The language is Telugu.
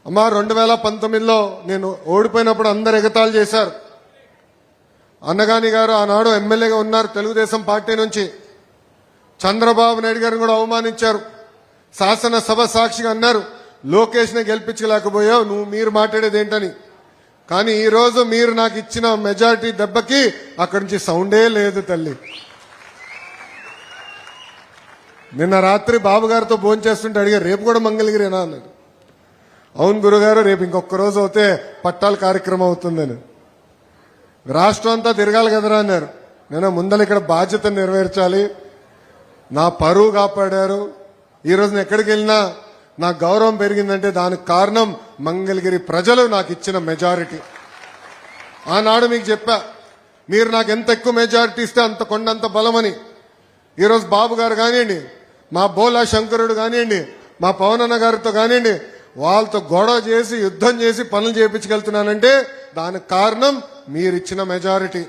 అమ్మా 2019లో నేను ఓడిపోయినప్పుడు అందరు ఎగతాళి చేశారు. అన్నగాని గారు ఆనాడు ఎమ్మెల్యేగా ఉన్నారు తెలుగుదేశం పార్టీ నుంచి. చంద్రబాబు నాయుడు గారిని కూడా అవమానించారు. శాసనసభ సాక్షిగా అన్నారు, లోకేష్ని గెలిపించలేకపోయావు, మీరు మాట్లాడేది ఏంటని. కానీ ఈ రోజు మీరు నాకు ఇచ్చిన మెజారిటీ దెబ్బకి అక్కడి నుంచి సౌండే లేదు తల్లి. నిన్న రాత్రి బాబు గారితో భోంచేస్తుంటే అడిగారు, రేపు కూడా మంగళగిరేనా అన్నారు. అవును గురుగారు, రేపు ఇంకొక రోజు అవుతే పట్టాల కార్యక్రమం అవుతుందని. రాష్ట్రం అంతా తిరగాలి కదరా అన్నారు. నేను ముందర ఇక్కడ బాధ్యత నెరవేర్చాలి, నా పరువు కాపాడారు. ఈరోజు నేను ఎక్కడికి వెళ్ళినా నా గౌరవం పెరిగిందంటే దానికి కారణం మంగళగిరి ప్రజలు నాకు ఇచ్చిన మెజారిటీ. ఆనాడు మీకు చెప్పా, మీరు నాకు ఎంత ఎక్కువ మెజారిటీ ఇస్తే అంత కొండంత బలమని. ఈరోజు బాబు గారు కానివ్వండి, మా బోలా శంకరుడు కానివ్వండి, మా పవన్ అన్న గారితో కానివ్వండి, వాళ్ళతో గొడవ చేసి యుద్ధం చేసి పనులు చేయించగలుగుతున్నానంటే దానికి కారణం మీరిచ్చిన మెజారిటీ.